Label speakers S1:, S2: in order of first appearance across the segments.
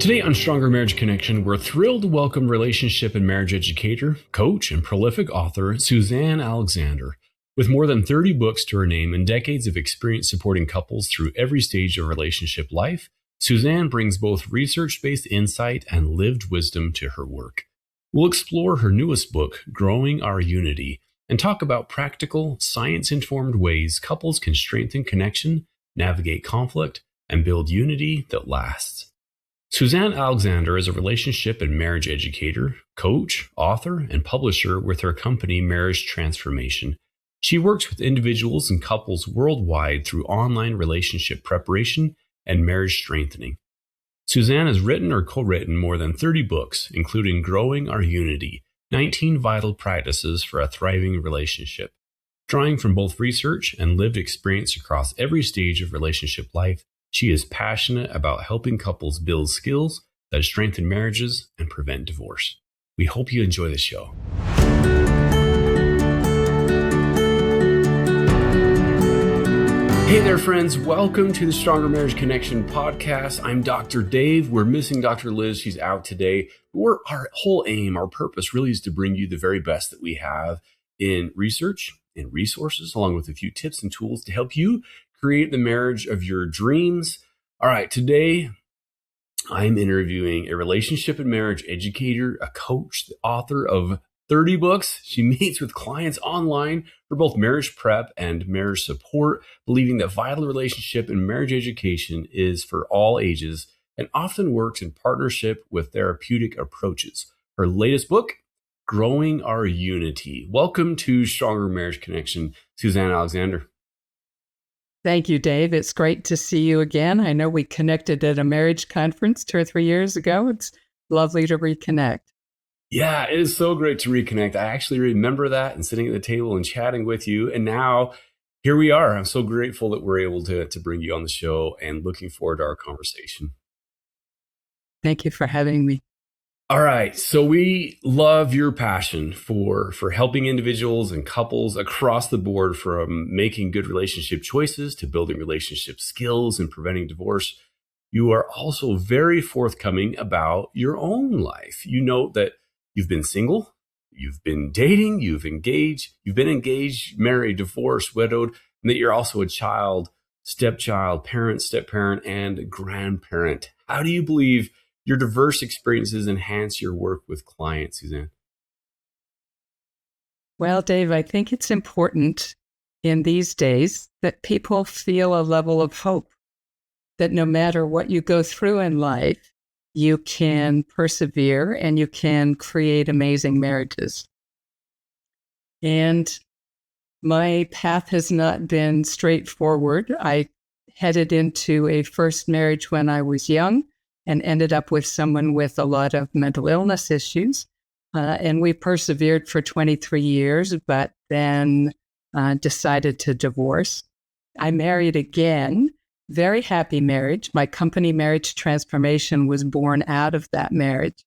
S1: Today on Stronger Marriage Connection, we're thrilled to welcome relationship and marriage educator, coach, and prolific author Susanne Alexander. With more than 30 books to her name and decades of experience supporting couples through every stage of relationship life, Susanne brings both research-based insight and lived wisdom to her work. We'll explore her newest book, Growing Our Unity, and talk about practical, science-informed ways couples can strengthen connection, navigate conflict, and build unity that lasts. Susanne Alexander is a relationship and marriage educator, coach, author, and publisher with her company Marriage Transformation. She works with individuals and couples worldwide through online relationship preparation and marriage strengthening. Susanne has written or co-written more than 30 books, including Growing Our Unity, 19 Vital Practices for a Thriving Relationship. Drawing from both research and lived experience across every stage of relationship life, she is passionate about helping couples build skills that strengthen marriages and prevent divorce. We hope you enjoy the show. Hey there, friends. Welcome to the Stronger Marriage Connection podcast. I'm Dr. Dave. We're missing Dr. Liz. She's out today. Our whole aim, our purpose really is to bring you the very best that we have in research and resources, along with a few tips and tools to help you create the marriage of your dreams. All right, today I'm interviewing a relationship and marriage educator, a coach, the author of 30 books. She meets with clients online for both marriage prep and marriage support, believing that vital relationship and marriage education is for all ages and often works in partnership with therapeutic approaches. Her latest book, Growing Our Unity. Welcome to Stronger Marriage Connection, Susanne Alexander.
S2: Thank you, Dave. It's great to see you again. I know we connected at a marriage conference 2 or 3 years ago. It's lovely to reconnect.
S1: Yeah, it is so great to reconnect. I actually remember that and sitting at the table and chatting with you. And now here we are. I'm so grateful that we're able to bring you on the show and looking forward to our conversation.
S2: Thank you for having me.
S1: All right. So we love your passion for helping individuals and couples across the board, from making good relationship choices to building relationship skills and preventing divorce. You are also very forthcoming about your own life. You note that you've been single, you've been dating, you've been engaged, married, divorced, widowed, and that you're also a child, stepchild, parent, step-parent, and grandparent. How do you believe your diverse experiences enhance your work with clients, Susanne?
S2: Well, Dave, I think it's important in these days that people feel a level of hope, that no matter what you go through in life, you can persevere and you can create amazing marriages. And my path has not been straightforward. I headed into a first marriage when I was young and ended up with someone with a lot of mental illness issues. And we persevered for 23 years, but then decided to divorce. I married again, very happy marriage. My company, Marriage Transformation, was born out of that marriage.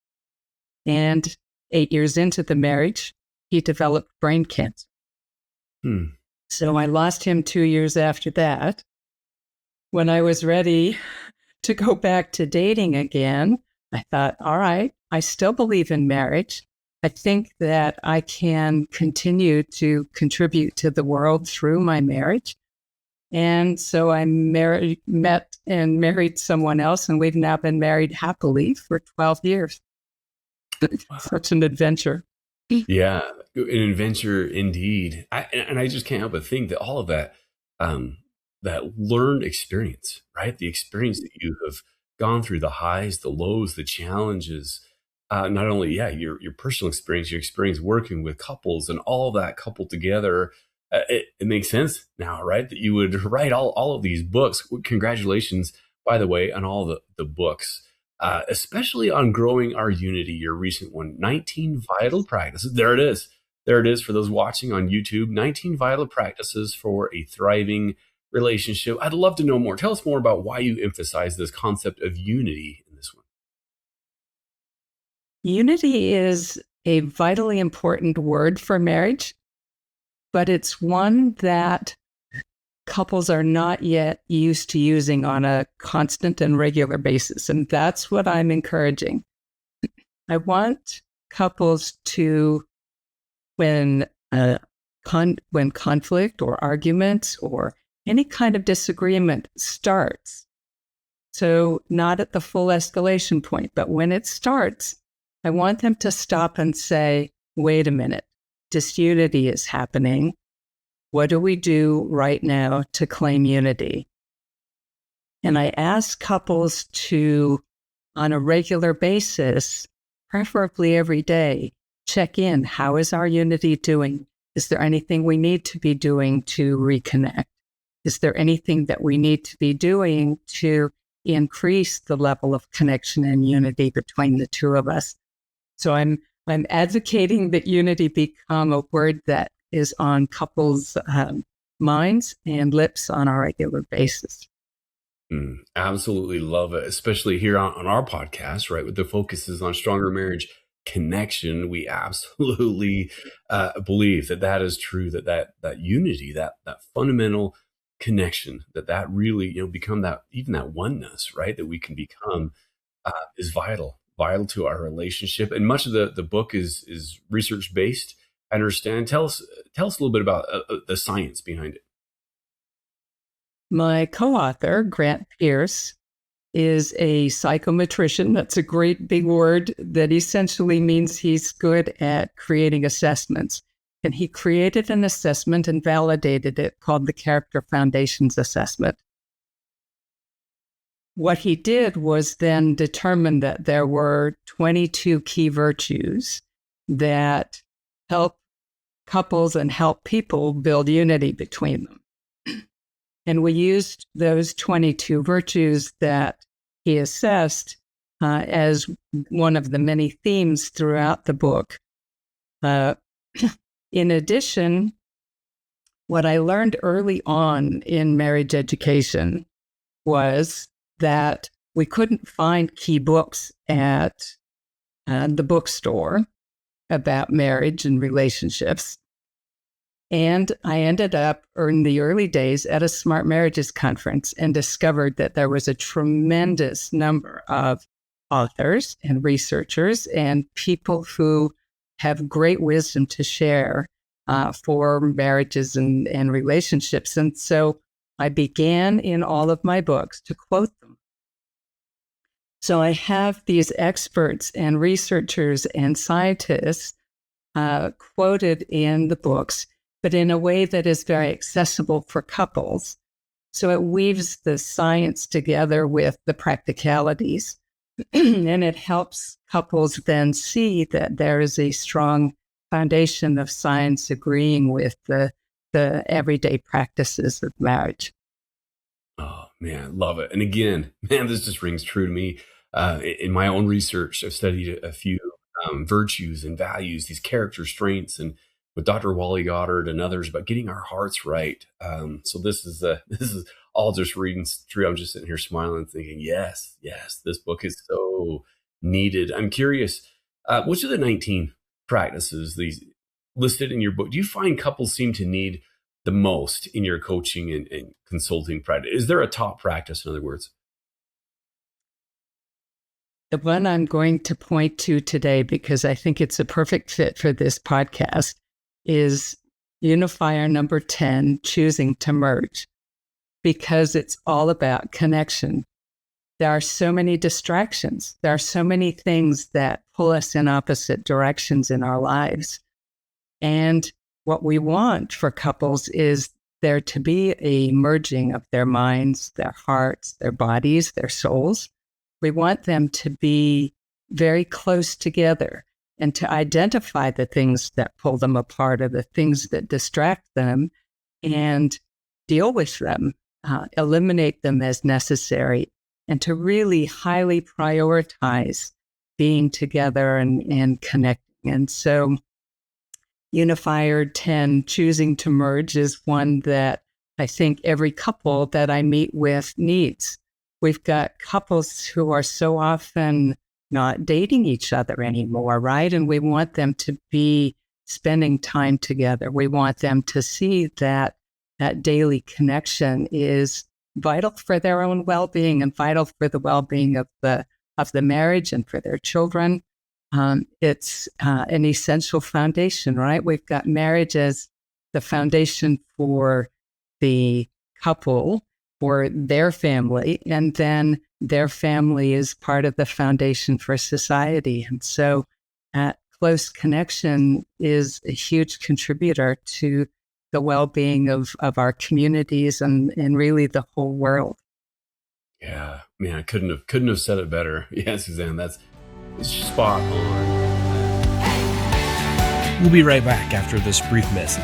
S2: And 8 years into the marriage, he developed brain cancer. So I lost him 2 years after that. When I was ready to go back to dating again, I thought, all right, I still believe in marriage. I think that I can continue to contribute to the world through my marriage. And so I met and married someone else, and we've now been married happily for 12 years.
S1: Wow.
S2: Such an adventure.
S1: Yeah, an adventure indeed. I just can't help but think that all of that, that learned experience, right? The experience that you have gone through, the highs, the lows, the challenges, not only, your personal experience, your experience working with couples and all of that coupled together, it makes sense now, right? That you would write all of these books. Congratulations, by the way, on all the books, especially on Growing Our Unity, your recent one, 19 Vital Practices. There it is. There it is for those watching on YouTube, 19 Vital Practices for a Thriving Relationship. I'd love to know more. Tell us more about why you emphasize this concept of unity in this one.
S2: Unity is a vitally important word for marriage, but it's one that couples are not yet used to using on a constant and regular basis. And that's what I'm encouraging. I want couples to, when conflict or arguments or any kind of disagreement starts, so not at the full escalation point, but when it starts, I want them to stop and say, wait a minute, disunity is happening. What do we do right now to claim unity? And I ask couples to, on a regular basis, preferably every day, check in. How is our unity doing? Is there anything we need to be doing to reconnect? Is there anything that we need to be doing to increase the level of connection and unity between the two of us? So I'm advocating that unity become a word that is on couples' minds and lips on a regular basis.
S1: Absolutely love it, especially here on our podcast, right? With the focuses on stronger marriage connection, we absolutely believe that is true. That unity, that fundamental connection, that really become that even that oneness, right? That we can become is vital to our relationship. And much of the book is research based. I understand. Tell us a little bit about the science behind it.
S2: My co-author, Grant Pierce, is a psychometrician. That's a great big word that essentially means he's good at creating assessments. And he created an assessment and validated it called the Character Foundations Assessment. What he did was then determine that there were 22 key virtues that help couples and help people build unity between them. And we used those 22 virtues that he assessed as one of the many themes throughout the book. In addition, what I learned early on in marriage education was that we couldn't find key books at the bookstore about marriage and relationships. And I ended up in the early days at a Smart Marriages conference and discovered that there was a tremendous number of authors and researchers and people who have great wisdom to share for marriages and relationships. And so I began in all of my books to quote them. So I have these experts and researchers and scientists quoted in the books, but in a way that is very accessible for couples. So it weaves the science together with the practicalities, and it helps couples then see that there is a strong foundation of science agreeing with the everyday practices of marriage.
S1: Oh, man, love it. And again, man, this just rings true to me. In my own research, I've studied a few virtues and values, these character strengths, and with Dr. Wally Goddard and others about getting our hearts right. So this is all just reading through. I'm just sitting here smiling, thinking, yes, this book is so needed. I'm curious, which of the 19 practices these listed in your book do you find couples seem to need the most in your coaching and consulting practice? Is there a top practice, in other words?
S2: The one I'm going to point to today, because I think it's a perfect fit for this podcast, is unifier number 10, choosing to merge, because it's all about connection. There are so many distractions. There are so many things that pull us in opposite directions in our lives. And what we want for couples is there to be a merging of their minds, their hearts, their bodies, their souls. We want them to be very close together and to identify the things that pull them apart or the things that distract them and deal with them, eliminate them as necessary, and to really highly prioritize being together and connecting. And so Unifier 10, choosing to merge, is one that I think every couple that I meet with needs. We've got couples who are so often not dating each other anymore, right? And we want them to be spending time together. We want them to see that that daily connection is vital for their own well-being and vital for the well-being of the marriage and for their children. It's an essential foundation, right? We've got marriage as the foundation for the couple, for their family, and then their family is part of the foundation for society. And so close connection is a huge contributor to the well-being of our communities and really the whole world.
S1: Yeah, man, I couldn't have said it better. Yeah, Suzanne, that's spot on.
S3: We'll be right back after this brief message.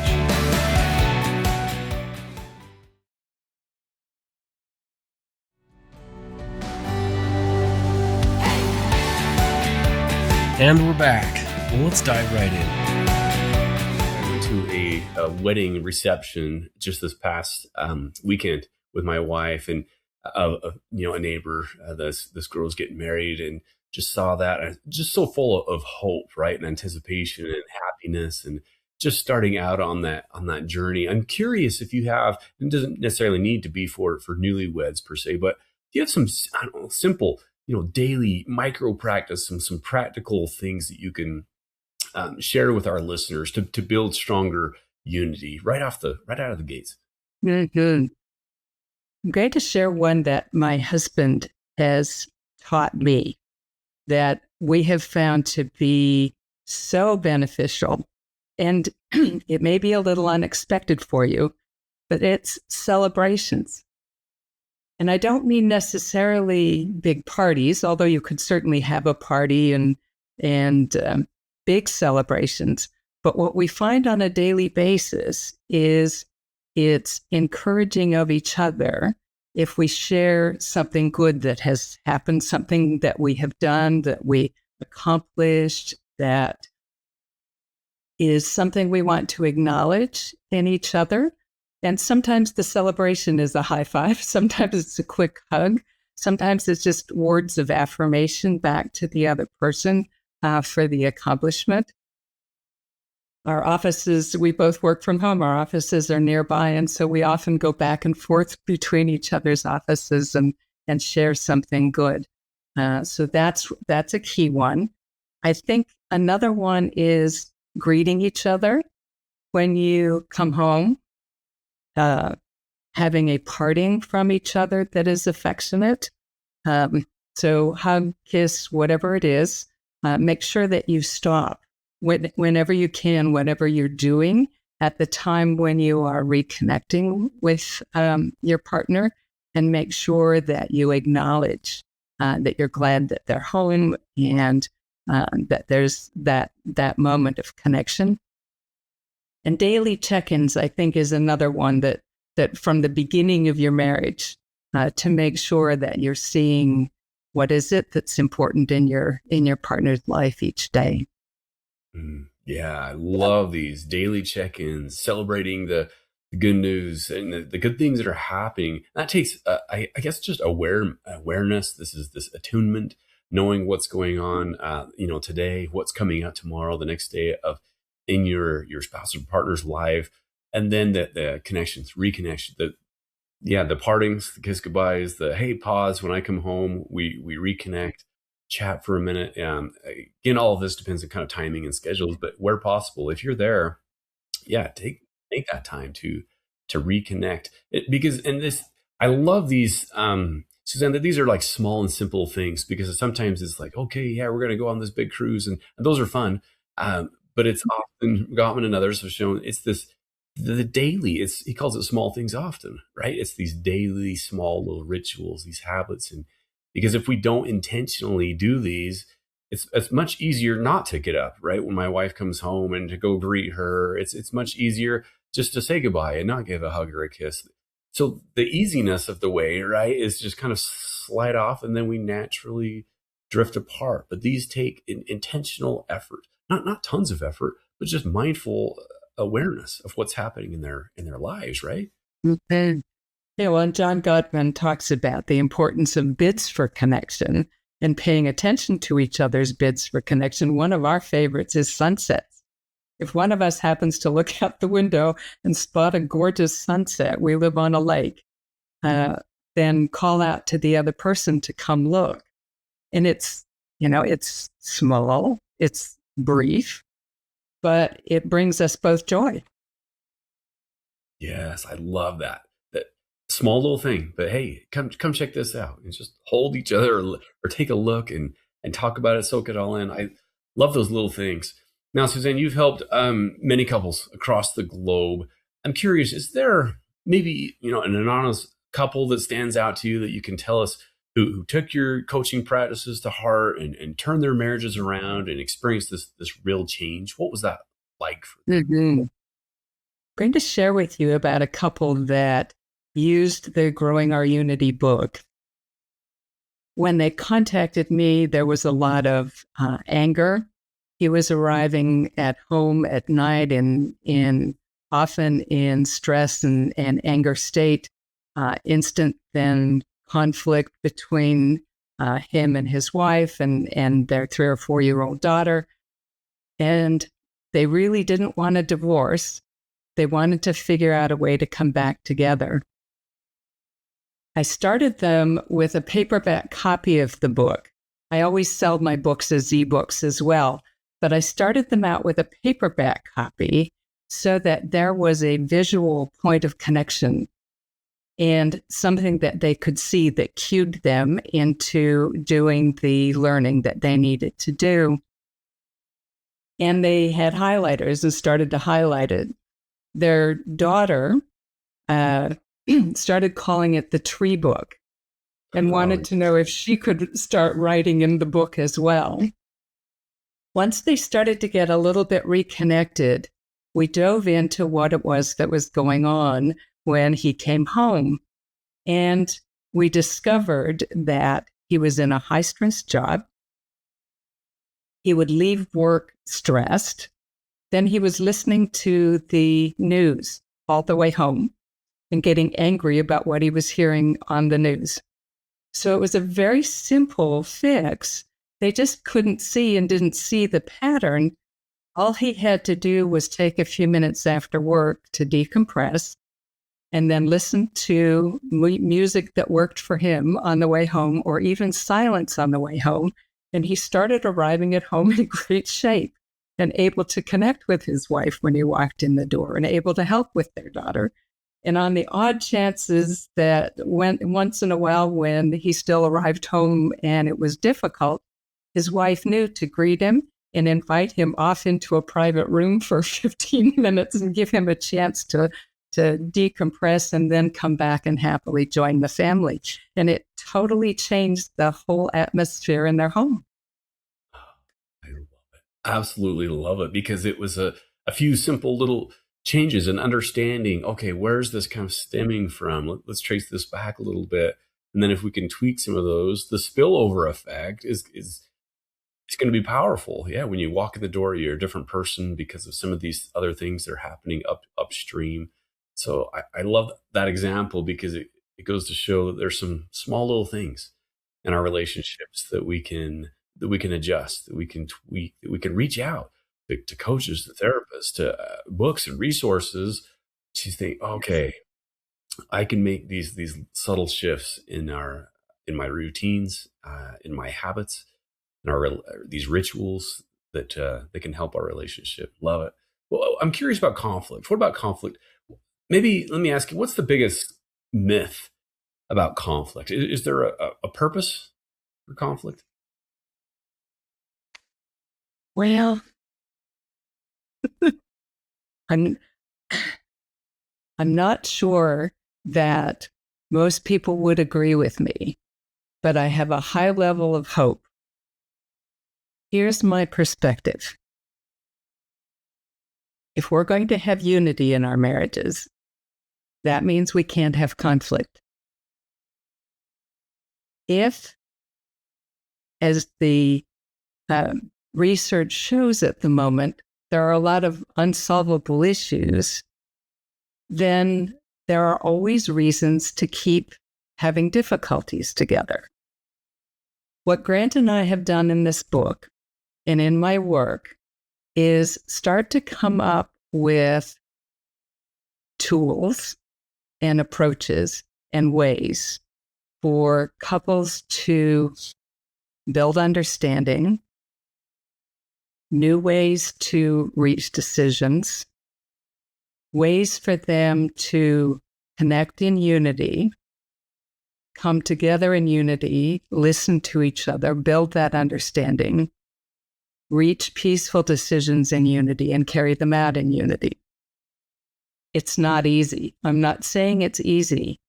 S3: And we're back. Well, let's dive right in.
S1: I went to a wedding reception just this past weekend with my wife and a neighbor. This girl was getting married, and just saw that, just so full of hope, right, and anticipation and happiness, and just starting out on that journey. I'm curious if you have, and it doesn't necessarily need to be for newlyweds per se, but do you have some, I don't know, simple, daily micro practice, some practical things that you can share with our listeners to build stronger unity right out of the gates?
S2: Mm-hmm. I'm going to share one that my husband has taught me that we have found to be so beneficial. And it may be a little unexpected for you, but it's celebrations. And I don't mean necessarily big parties, although you could certainly have a party and big celebrations. But what we find on a daily basis is it's encouraging of each other. If we share something good that has happened, something that we have done, that we accomplished, that is something we want to acknowledge in each other. And sometimes the celebration is a high five. Sometimes it's a quick hug. Sometimes it's just words of affirmation back to the other person for the accomplishment. Our offices, we both work from home. Our offices are nearby. And so we often go back and forth between each other's offices and share something good. So that's a key one. I think another one is greeting each other when you come home, having a parting from each other that is affectionate. So hug, kiss, whatever it is, make sure that you stop whenever you can, whatever you're doing at the time when you are reconnecting with your partner, and make sure that you acknowledge that you're glad that they're home and that there's that moment of connection. And daily check-ins, I think, is another one that from the beginning of your marriage, to make sure that you're seeing what is it that's important in your partner's life each day.
S1: Yeah, I love these daily check-ins, celebrating the good news and the good things that are happening. That takes, I guess, just awareness. This is this attunement, knowing what's going on, today, what's coming up tomorrow, the next day in your spouse or partner's life, and then the connections, reconnection, the partings, the kiss goodbyes, the hey, pause when I come home, we reconnect, chat for a minute. Again, all of this depends on kind of timing and schedules, but where possible, if you're there, take that time to reconnect. I love these, Suzanne, that these are like small and simple things, because sometimes it's like, okay, yeah, we're going to go on this big cruise, and those are fun. But it's often, Gottman and others have shown, it's the daily, he calls it small things often, right? It's these daily small little rituals, these habits. And because if we don't intentionally do these, it's much easier not to get up, right? When my wife comes home and to go greet her, it's much easier just to say goodbye and not give a hug or a kiss. So the easiness of the way, right, is just kind of slide off, and then we naturally drift apart. But these take intentional effort, not tons of effort, but just mindful awareness of what's happening in their lives, right?
S2: Mm-hmm. Yeah, well, and John Gottman talks about the importance of bids for connection and paying attention to each other's bids for connection. One of our favorites is sunsets. If one of us happens to look out the window and spot a gorgeous sunset, we live on a lake, then call out to the other person to come look. And it's, it's small, it's brief, but it brings us both joy.
S1: Yes, I love that. That small little thing, but hey, come check this out, and just hold each other, or take a look and talk about it, soak it all in. I love those little things. Now, Susanne, you've helped many couples across the globe. I'm curious, is there maybe an anonymous couple that stands out to you that you can tell us who took your coaching practices to heart and turned their marriages around and experienced this real change? What was that like for them?
S2: Mm-hmm. I'm going to share with you about a couple that used the Growing Our Unity book. When they contacted me, there was a lot of anger. He was arriving at home at night often in stress and anger state, instant then conflict between him and his wife and their 3 or 4-year-old daughter. And they really didn't want a divorce. They wanted to figure out a way to come back together. I started them with a paperback copy of the book. I always sell my books as ebooks as well, but I started them out with a paperback copy so that there was a visual point of connection and something that they could see that cued them into doing the learning that they needed to do. And they had highlighters and started to highlight it. Their daughter started calling it the tree book and wanted to know if she could start writing in the book as well. Once they started to get a little bit reconnected, we dove into what it was that was going on when he came home. And we discovered that he was in a high-stress job. He would leave work stressed. Then he was listening to the news all the way home and getting angry about what he was hearing on the news. So it was a very simple fix. They just couldn't see and didn't see the pattern. All he had to do was take a few minutes after work to decompress and then listen to music that worked for him on the way home, or even silence on the way home. And he started arriving at home in great shape and able to connect with his wife when he walked in the door and able to help with their daughter. And on the odd chances that once in a while when he still arrived home and it was difficult, his wife knew to greet him and invite him off into a private room for 15 minutes and give him a chance to decompress and then come back and happily join the family. And it totally changed the whole atmosphere in their home.
S1: I love it. Absolutely love it, because it was a few simple little changes and understanding, okay, where's this kind of stemming from? Let's trace this back a little bit. And then if we can tweak some of those, the spillover effect is it's going to be powerful. Yeah, when you walk in the door, you're a different person because of some of these other things that are happening upstream. So I love that example, because it goes to show that there's some small little things in our relationships that we can adjust, that we can tweak, that we can reach out to coaches, to therapists, to books and resources to think, okay, I can make these subtle shifts in my routines, in my habits, in these rituals that can help our relationship. Love it. Well, I'm curious about conflict. What about conflict? Maybe let me ask you, what's the biggest myth about conflict? Is there a purpose for conflict?
S2: Well, I'm not sure that most people would agree with me, but I have a high level of hope. Here's my perspective. If we're going to have unity in our marriages, that means we can't have conflict. If, as the research shows at the moment, there are a lot of unsolvable issues, then there are always reasons to keep having difficulties together. What Grant and I have done in this book and in my work is start to come up with tools and approaches and ways for couples to build understanding, new ways to reach decisions, ways for them to connect in unity, come together in unity, listen to each other, build that understanding, reach peaceful decisions in unity, and carry them out in unity. It's not easy. I'm not saying it's easy,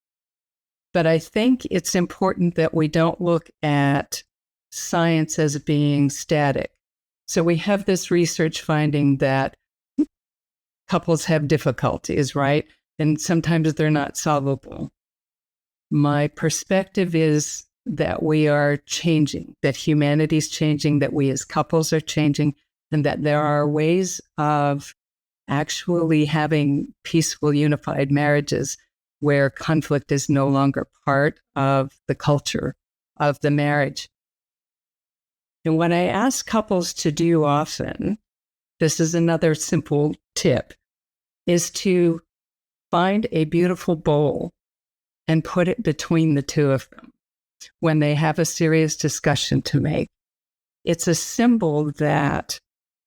S2: but I think it's important that we don't look at science as being static. So we have this research finding that couples have difficulties, right? And sometimes they're not solvable. My perspective is that we are changing, that humanity's changing, that we as couples are changing, and that there are ways of actually having peaceful, unified marriages where conflict is no longer part of the culture of the marriage. And what I ask couples to do often, this is another simple tip, is to find a beautiful bowl and put it between the two of them when they have a serious discussion to make. It's a symbol that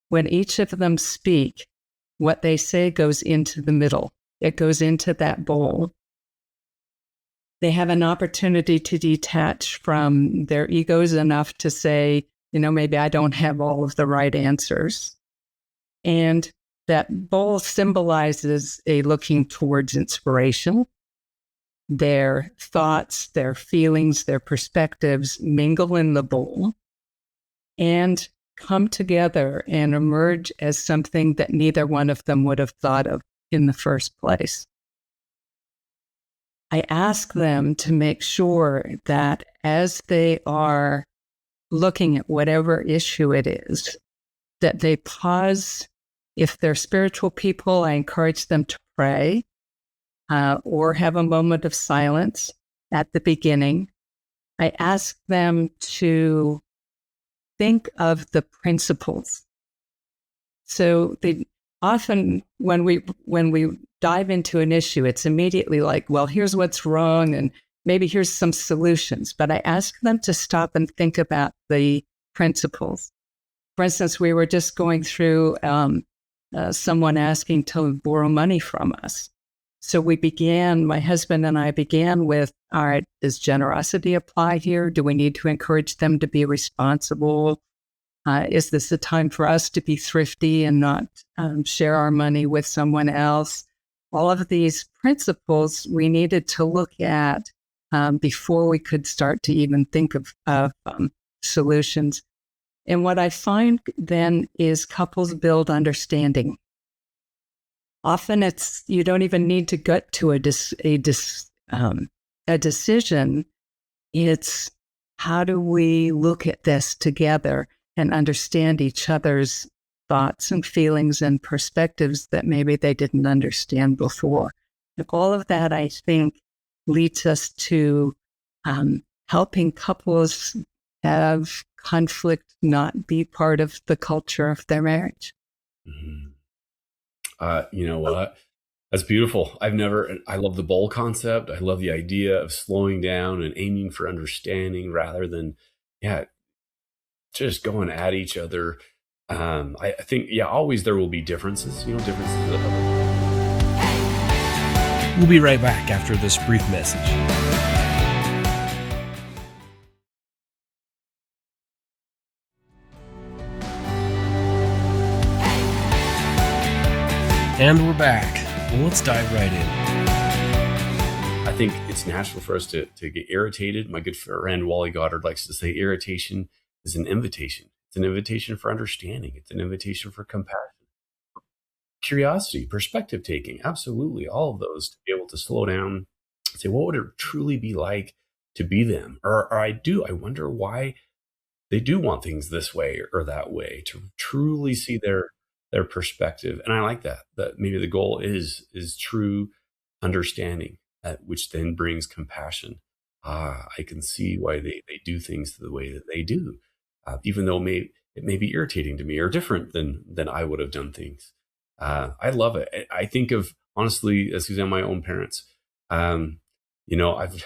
S2: when each of them speak, what they say goes into the middle. It goes into that bowl. They have an opportunity to detach from their egos enough to say, maybe I don't have all of the right answers. And that bowl symbolizes a looking towards inspiration. Their thoughts, their feelings, their perspectives mingle in the bowl and come together and emerge as something that neither one of them would have thought of in the first place. I ask them to make sure that as they are looking at whatever issue it is, that they pause. If they're spiritual people, I encourage them to pray or have a moment of silence at the beginning. I ask them to think of the principles. So they often, when we dive into an issue, it's immediately like, well, here's what's wrong, and maybe here's some solutions. But I ask them to stop and think about the principles. For instance, we were just going through someone asking to borrow money from us. So my husband and I began with, all right, does generosity apply here? Do we need to encourage them to be responsible? Is this a time for us to be thrifty and not share our money with someone else? All of these principles we needed to look at before we could start to even think of solutions. And what I find then is couples build understanding. Often you don't even need to get to a decision. It's how do we look at this together and understand each other's thoughts and feelings and perspectives that maybe they didn't understand before. And all of that, I think, leads us to helping couples have conflict not be part of the culture of their marriage.
S1: Mm-hmm. You know what? That's beautiful. I love the bowl concept. I love the idea of slowing down and aiming for understanding rather than, just going at each other. I think, always there will be differences, differences.
S3: We'll be right back after this brief message. And we're back. Well, let's dive right in.
S1: I think it's natural for us to get irritated. My good friend Wally Goddard likes to say irritation is an invitation. It's an invitation for understanding. It's an invitation for compassion, curiosity, perspective taking. Absolutely. All of those to be able to slow down, say, what would it truly be like to be them? Or I wonder why they do want things this way or that way, to truly see their perspective. And I like that maybe the goal is true understanding, which then brings compassion. I can see why they do things the way that they do, even though it may be irritating to me or different than I would have done things. I love it. I think of, honestly, Suzanne, my own parents. Um, I've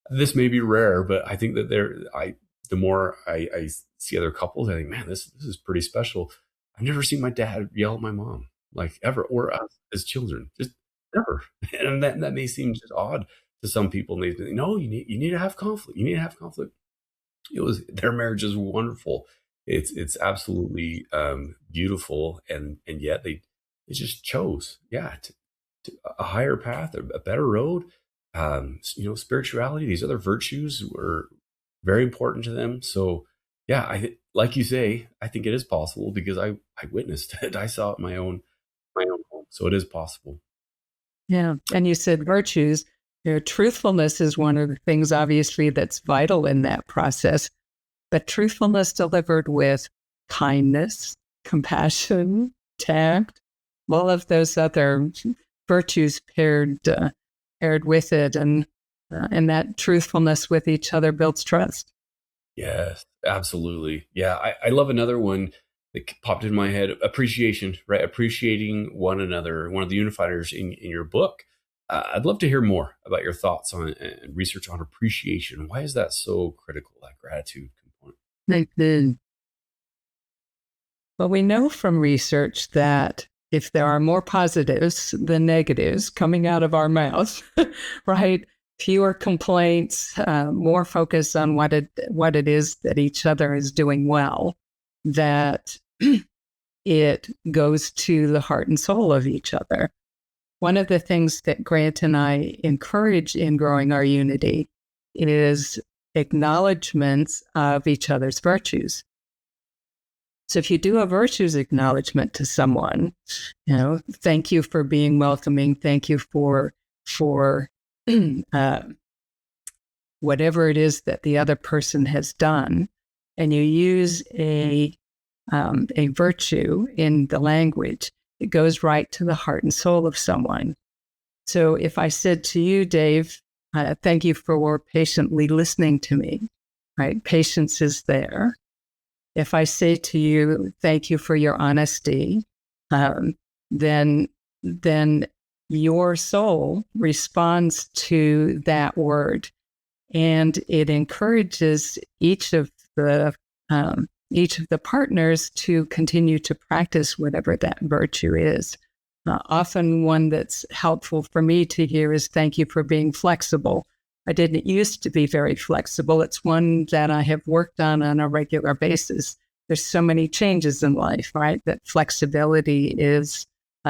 S1: this may be rare, but I think that the more I see other couples, I think, man, this is pretty special. I've never seen my dad yell at my mom, like, ever, or us as children, just never. And that may seem just odd to some people. And they think, no, you need to have conflict. You need to have conflict. Their marriage is wonderful. It's absolutely beautiful, and yet they just chose, to a higher path, a better road. Spirituality, these other virtues were very important to them. So, yeah, like you say, I think it is possible because I witnessed it. I saw it in my own home. So it is possible.
S2: Yeah. And you said virtues. Truthfulness is one of the things, obviously, that's vital in that process. But truthfulness delivered with kindness, compassion, tact, all of those other virtues paired with it, and that truthfulness with each other builds trust.
S1: Yes, absolutely. Yeah, I love another one that popped in my head. Appreciation, right? Appreciating one another. One of the unifiers in your book. I'd love to hear more about your thoughts on and research on appreciation. Why is that so critical? That gratitude component.
S2: Well, we know from research that if there are more positives than negatives coming out of our mouths, right? Fewer complaints, more focus on what it is that each other is doing well, that it goes to the heart and soul of each other. One of the things that Grant and I encourage in growing our unity is acknowledgments of each other's virtues. So if you do a virtues acknowledgement to someone, thank you for being welcoming. Thank you for whatever it is that the other person has done, and you use a virtue in the language, it goes right to the heart and soul of someone. So if I said to you, Dave, thank you for patiently listening to me, right? Patience is there. If I say to you, thank you for your honesty, then your soul responds to that word, and it encourages each of the partners to continue to practice whatever that virtue is. Often one that's helpful for me to hear is thank you for being flexible. I didn't used to be very flexible. It's one that I have worked on a regular basis. There's so many changes in life, right? That flexibility is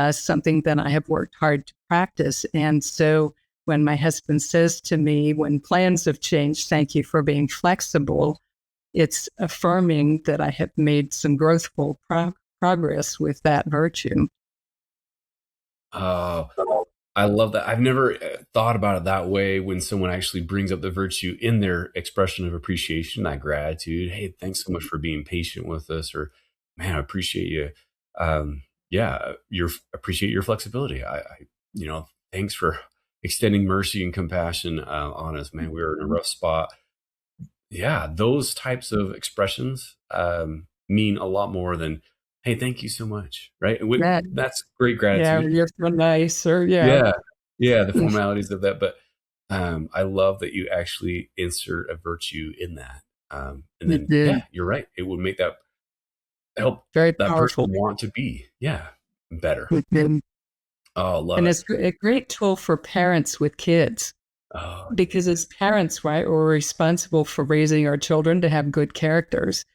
S2: something that I have worked hard to practice. And so when my husband says to me, when plans have changed, thank you for being flexible, it's affirming that I have made some growthful progress with that virtue.
S1: Oh, I love that. I've never thought about it that way when someone actually brings up the virtue in their expression of appreciation, that gratitude. Hey, thanks so much for being patient with us, or man, I appreciate you. Appreciate your flexibility. Thanks for extending mercy and compassion on us, man. We were in a rough spot. Yeah, those types of expressions mean a lot more than, hey, thank you so much, right? That's great gratitude.
S2: Yeah, you're so nice, or
S1: Yeah, the formalities of that. But I love that you actually insert a virtue in that. And then, yeah, you're right. It would make that help
S2: very
S1: that
S2: powerful.
S1: person want to be, better. Oh, love
S2: and
S1: it.
S2: it's a great tool for parents with kids.
S1: Oh,
S2: Because as parents, right, we're responsible for raising our children to have good characters.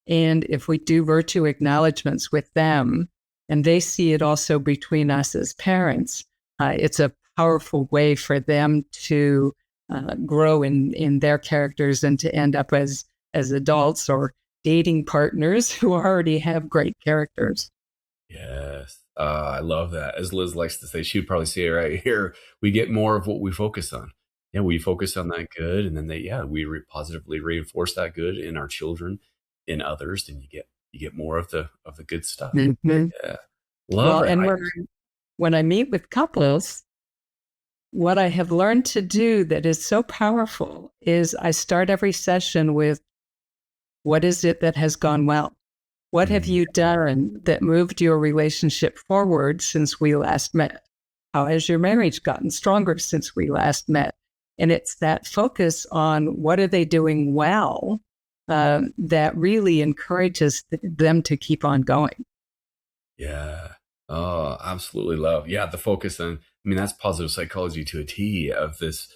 S2: And if we do virtue acknowledgments with them, and they see it also between us as parents, it's a powerful way for them to grow in their characters and to end up as adults or dating partners who already have great characters.
S1: yes. I love that. As Liz likes to say, she'd probably say it right here, we get more of what we focus on. Yeah, we focus on that good, and then we positively reinforce that good in our children, in others, and you get more of the good stuff.
S2: Mm-hmm.
S1: Yeah, love
S2: Well,
S1: it.
S2: and when I meet with couples, what I have learned to do that is so powerful is I start every session with, what is it that has gone well? What have you done that moved your relationship forward since we last met? How has your marriage gotten stronger since we last met? And it's that focus on what are they doing well that really encourages them to keep on going.
S1: Yeah. Oh, absolutely love. Yeah, the focus on, I mean, that's positive psychology to a T, of this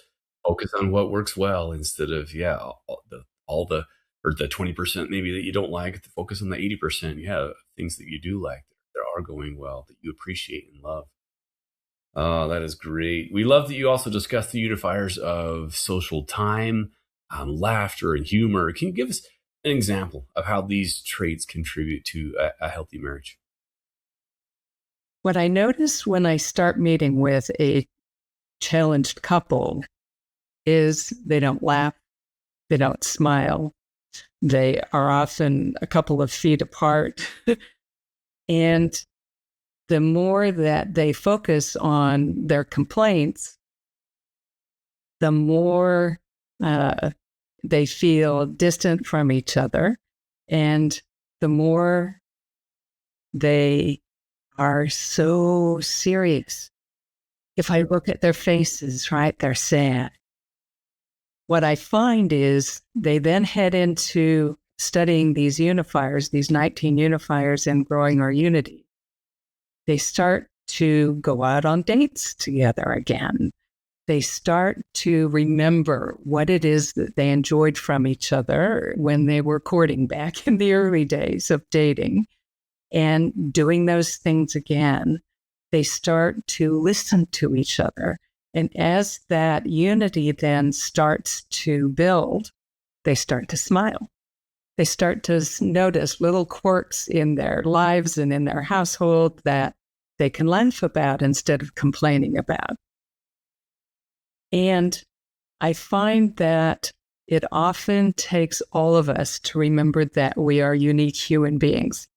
S1: focus on what works well instead of, yeah, or the 20% maybe that you don't like, the focus on the 80%. Yeah, things that you do like that are going well, that you appreciate and love. Oh, that is great. We love that you also discuss the unifiers of social time, laughter, and humor. Can you give us an example of how these traits contribute to a healthy marriage?
S2: What I notice when I start meeting with a challenged couple is they don't laugh, they don't smile, they are often a couple of feet apart. And the more that they focus on their complaints, the more they feel distant from each other, and the more they are so serious. If I look at their faces, right, they're sad. What I find is they then head into studying these unifiers, these 19 unifiers, and growing our unity. They start to go out on dates together again. They start to remember what it is that they enjoyed from each other when they were courting back in the early days of dating, and doing those things again. They start to listen to each other. And as that unity then starts to build, they start to smile. They start to notice little quirks in their lives and in their household that they can laugh about instead of complaining about. And I find that it often takes all of us to remember that we are unique human beings.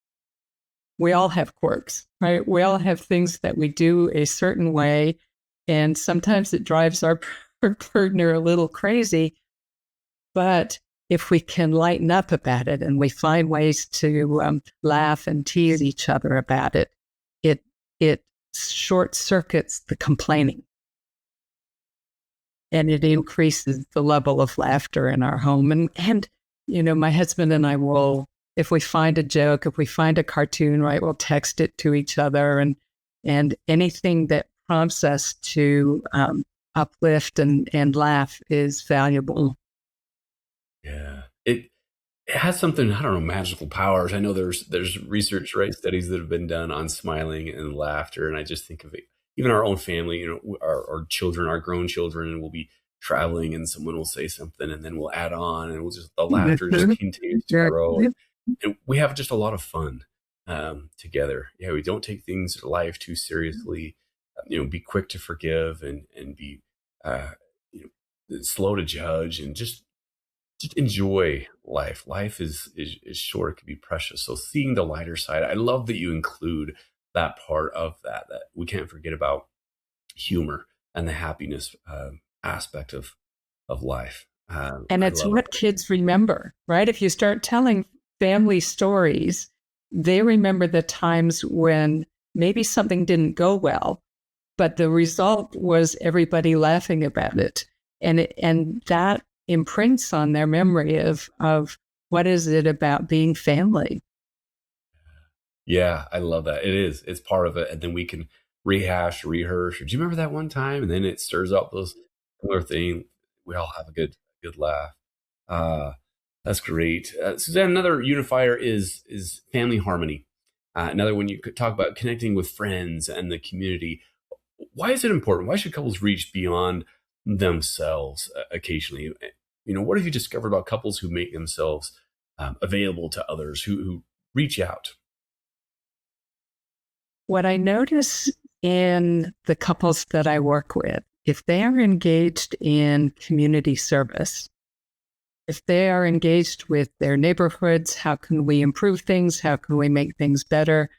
S2: We all have quirks, right? We all have things that we do a certain way, and sometimes it drives our partner a little crazy. But if we can lighten up about it and we find ways to laugh and tease each other about it, it short circuits the complaining. And it increases the level of laughter in our home. And my husband and I will, if we find a joke, if we find a cartoon, right, we'll text it to each other, and anything that prompts us to uplift and laugh is valuable.
S1: Yeah. It has something, I don't know, magical powers. I know there's research, right, studies that have been done on smiling and laughter. And I just think of it, even our own family, our children, our grown children, and we'll be traveling and someone will say something and then we'll add on and the laughter just continues to grow. And we have just a lot of fun together. Yeah, we don't take things in life too seriously. Be quick to forgive and be slow to judge, and just enjoy life. Life is short. It can be precious. So seeing the lighter side, I love that you include that part of that we can't forget about humor and the happiness aspect of life.
S2: And it's what kids remember, right? If you start telling family stories, they remember the times when maybe something didn't go well, but the result was everybody laughing about it. And that imprints on their memory of what is it about being family.
S1: Yeah, I love that. It is. It's part of it. And then we can rehearse. Do you remember that one time? And then it stirs up those similar things. We all have a good laugh. That's great. Suzanne, another unifier is family harmony. Another one, you could talk about connecting with friends and the community. Why is it important? Why should couples reach beyond themselves occasionally? What have you discovered about couples who make themselves available to others, who reach out?
S2: What I notice in the couples that I work with, if they are engaged in community service, if they are engaged with their neighborhoods, how can we improve things? How can we make things better?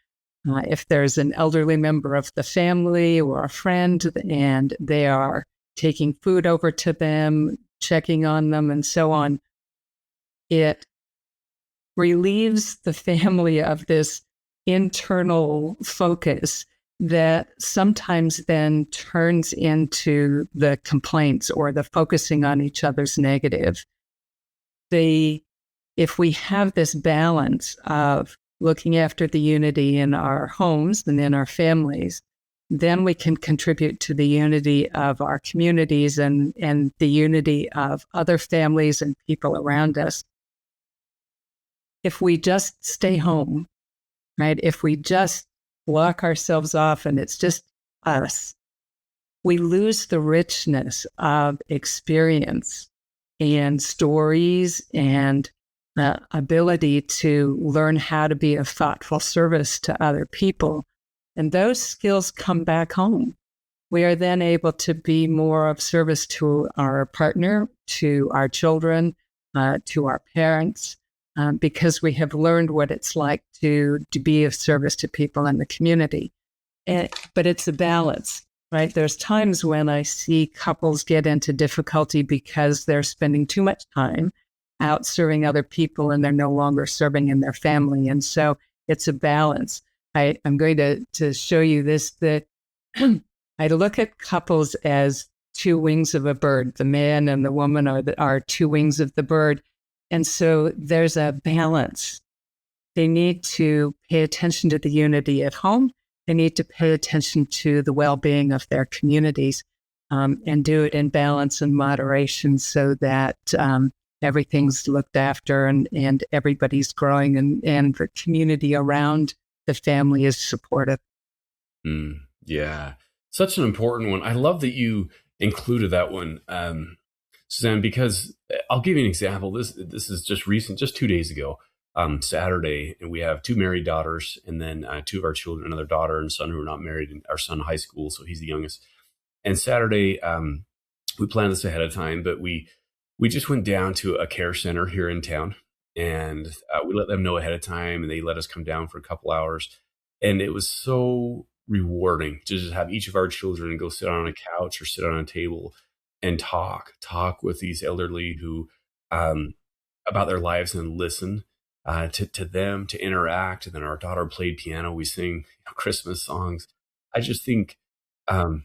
S2: If there's an elderly member of the family or a friend and they are taking food over to them, checking on them, and so on, it relieves the family of this internal focus that sometimes then turns into the complaints or the focusing on each other's negative. If we have this balance of looking after the unity in our homes and in our families, then we can contribute to the unity of our communities and the unity of other families and people around us. If we just stay home, right? If we just block ourselves off and it's just us, we lose the richness of experience and stories and the ability to learn how to be of thoughtful service to other people. And those skills come back home. We are then able to be more of service to our partner, to our children, to our parents, because we have learned what it's like to be of service to people in the community. But it's a balance, right? There's times when I see couples get into difficulty because they're spending too much time out serving other people and they're no longer serving in their family. And so it's a balance. I'm going to show you this, that I look at couples as two wings of a bird. The man and the woman are two wings of the bird. And so there's a balance. They need to pay attention to the unity at home. They need to pay attention to the well-being of their communities, and do it in balance and moderation so that everything's looked after and everybody's growing and the community around the family is supportive.
S1: Yeah, such an important one. I love that you included that one, Susanne, because I'll give you an example. This is just recent, just 2 days ago, Saturday, and we have two married daughters, and then two of our children, another daughter and son who are not married, and our son in high school, so he's the youngest. And Saturday, we planned this ahead of time, but we just went down to a care center here in town, and we let them know ahead of time, and they let us come down for a couple hours. And it was so rewarding to just have each of our children go sit on a couch or sit on a table and talk with these elderly who about their lives and listen to them, to interact. And then our daughter played piano. We sing Christmas songs. I just think how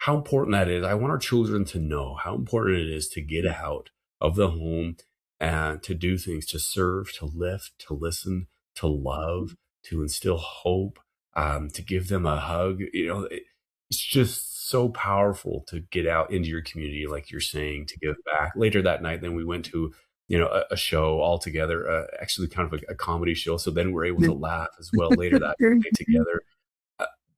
S1: important that is. I want our children to know how important it is to get out of the home and to do things, to serve, to lift, to listen, to love, to instill hope, to give them a hug. It's just so powerful to get out into your community, like you're saying, to give back. Later that night, then we went to a show all together, actually kind of a comedy show. So then we're able to laugh as well later that night together.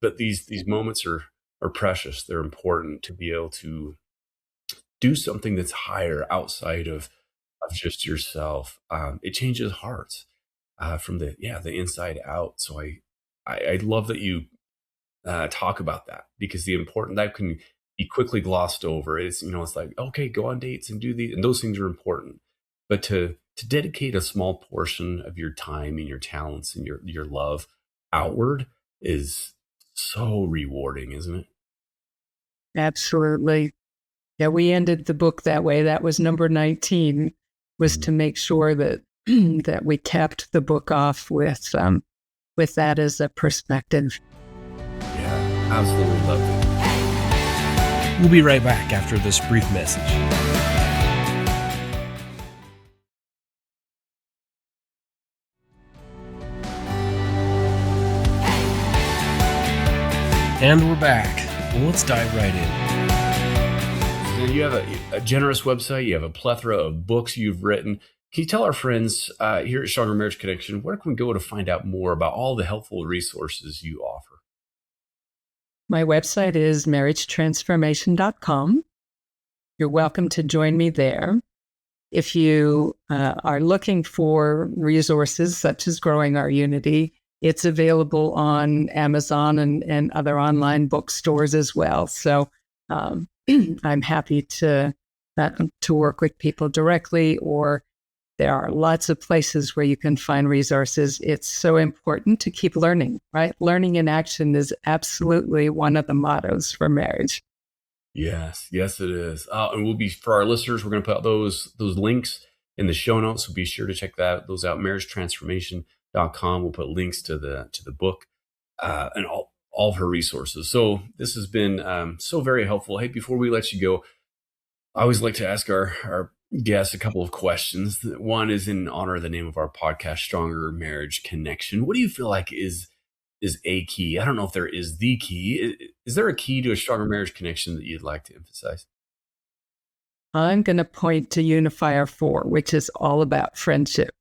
S1: But these moments are precious. They're important to be able to do something that's higher outside of just yourself. It changes hearts from the inside out. So I love that you talk about that, because that can be quickly glossed over. It's like, okay, go on dates and do these, and those things are important. But to dedicate a small portion of your time and your talents and your love outward is so rewarding, isn't it?
S2: Absolutely. Yeah, we ended the book that way. That was number 19, was to make sure that that we capped the book off with that as a perspective.
S1: Yeah, absolutely loved it.
S3: We'll be right back after this brief message. And we're back. Well, let's dive right in.
S1: You have a generous website. You have a plethora of books you've written. Can you tell our friends here at Stronger Marriage Connection, where can we go to find out more about all the helpful resources you offer?
S2: My website is marriagetransformation.com. You're welcome to join me there. If you are looking for resources such as Growing Our Unity, it's available on Amazon and other online bookstores as well. So I'm happy to work with people directly, or there are lots of places where you can find resources. It's so important to keep learning, right? Learning in action is absolutely one of the mottos for marriage.
S1: Yes, it is. And for our listeners, we're going to put out those links in the show notes, so be sure to check those out. marriagetransformation.com. We'll put links to the book and all of her resources. So this has been so very helpful. Hey, before we let you go, I always like to ask our guests a couple of questions. One is in honor of the name of our podcast, Stronger Marriage Connection. What do you feel like is a key? I don't know if there is the key. Is there a key to a stronger marriage connection that you'd like to emphasize?
S2: I'm going to point to Unifier 4, which is all about friendship.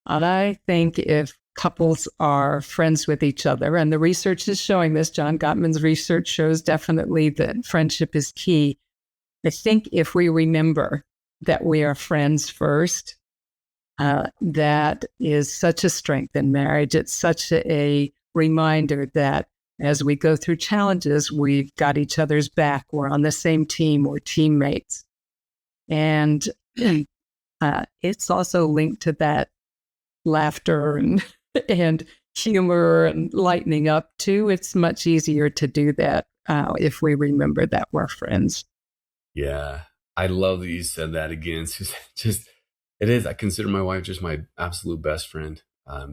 S2: And I think if couples are friends with each other, and the research is showing this, John Gottman's research shows definitely that friendship is key. I think if we remember that we are friends first, that is such a strength in marriage. It's such a reminder that as we go through challenges, we've got each other's back. We're on the same team. We're teammates. And it's also linked to that laughter and humor and lightening up too. It's much easier to do that if we remember that we're friends.
S1: Yeah, I love that you said that again. Just it is. I consider my wife just my absolute best friend.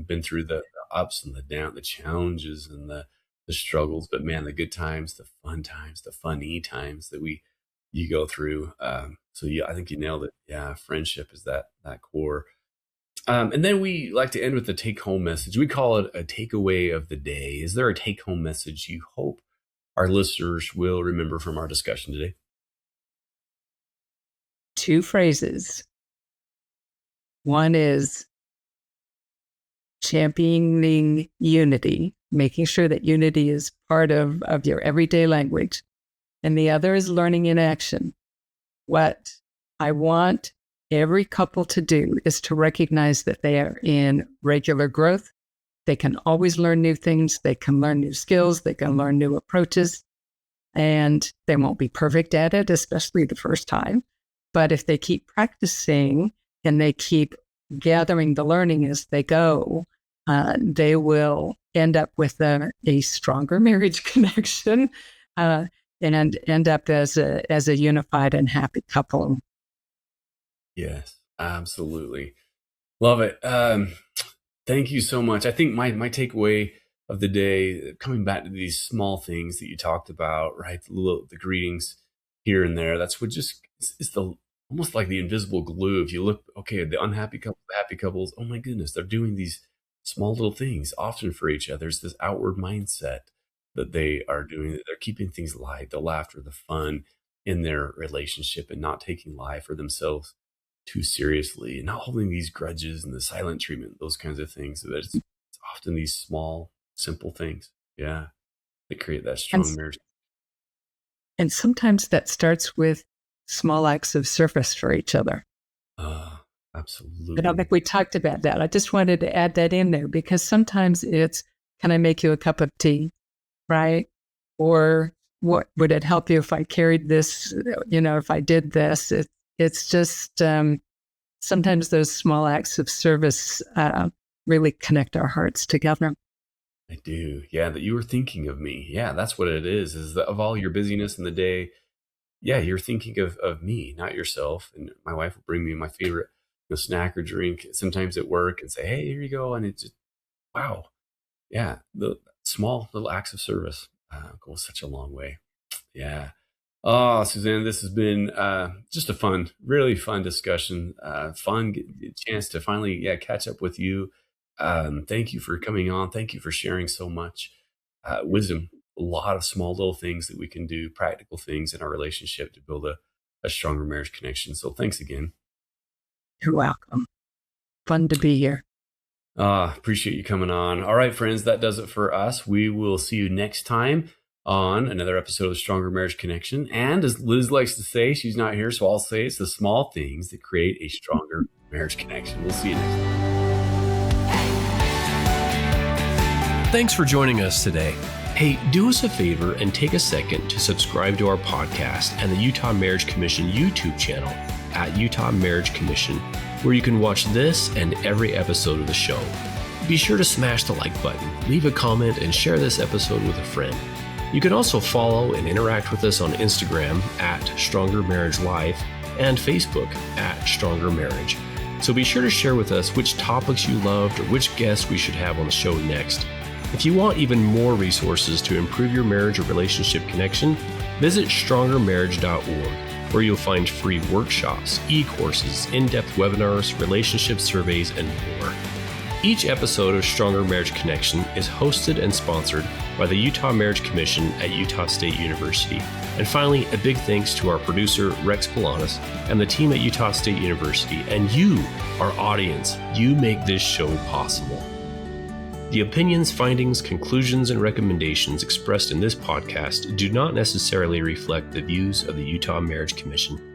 S1: Been through the ups and the downs, the challenges and the struggles, but man, the good times, the fun times, the funny times that you go through. So yeah, I think you nailed it. Yeah, friendship is that core. And then we like to end with the take home message. We call it a takeaway of the day. Is there a take home message you hope our listeners will remember from our discussion today?
S2: 2 phrases. One is championing unity, making sure that unity is part of your everyday language. And the other is learning in action. What I want every couple to do is to recognize that they are in regular growth. They can always learn new things. They can learn new skills. They can learn new approaches. And they won't be perfect at it, especially the first time. But if they keep practicing and they keep gathering the learning as they go, they will end up with a stronger marriage connection and end up as a unified and happy couple.
S1: Yes, absolutely. Love it. Thank you so much. I think my takeaway of the day, coming back to these small things that you talked about, right? The greetings here and there. That's what just is the almost like the invisible glue. If you look, okay, the unhappy couple, the happy couples, oh my goodness, they're doing these small little things often for each other. There's this outward mindset that they are doing, that they're keeping things light, the laughter, the fun in their relationship, and not taking life or themselves too seriously, and not holding these grudges and the silent treatment, those kinds of things. So that it's often these small, simple things, that create that strong marriage.
S2: And sometimes that starts with small acts of service for each other.
S1: Absolutely.
S2: I don't think we talked about that. I just wanted to add that in there because sometimes it's, can I make you a cup of tea, right? Or what would it help you if I carried this, if I did this? It's just sometimes those small acts of service really connect our hearts together.
S1: I do. Yeah, that you were thinking of me. Yeah, that's what it is that of all your busyness in the day, you're thinking of me, not yourself. And my wife will bring me my favorite snack or drink sometimes at work and say, hey, here you go. And it's just, wow. Yeah, the small little acts of service go such a long way. Yeah. Oh, Susanne, this has been just a really fun discussion. Fun chance to finally, catch up with you. Thank you for coming on. Thank you for sharing so much wisdom. A lot of small little things that we can do, practical things in our relationship to build a stronger marriage connection. So thanks again.
S2: You're welcome. Fun to be here.
S1: Appreciate you coming on. All right, friends, that does it for us. We will see you next time on another episode of Stronger Marriage Connection. And as Liz likes to say, she's not here, so I'll say it's the small things that create a stronger marriage connection. We'll see you next time.
S3: Thanks for joining us today.
S1: Hey, do us a favor and take a second to subscribe to our podcast and the Utah Marriage Commission YouTube channel at Utah Marriage Commission, where you can watch this and every episode of the show. Be sure to smash the like button, leave a comment, and share this episode with a friend. You can also follow and interact with us on Instagram at Stronger Marriage Life
S4: and Facebook at Stronger Marriage. So be sure to share with us which topics you loved or which guests we should have on the show next. If you want even more resources to improve your marriage or relationship connection, visit strongermarriage.org, where you'll find free workshops, e-courses, in-depth webinars, relationship surveys, and more. Each episode of Stronger Marriage Connection is hosted and sponsored by the Utah Marriage Commission at Utah State University. And finally, a big thanks to our producer, Rex Polanis, and the team at Utah State University, and you, our audience. You make this show possible. The opinions, findings, conclusions, and recommendations expressed in this podcast do not necessarily reflect the views of the Utah Marriage Commission.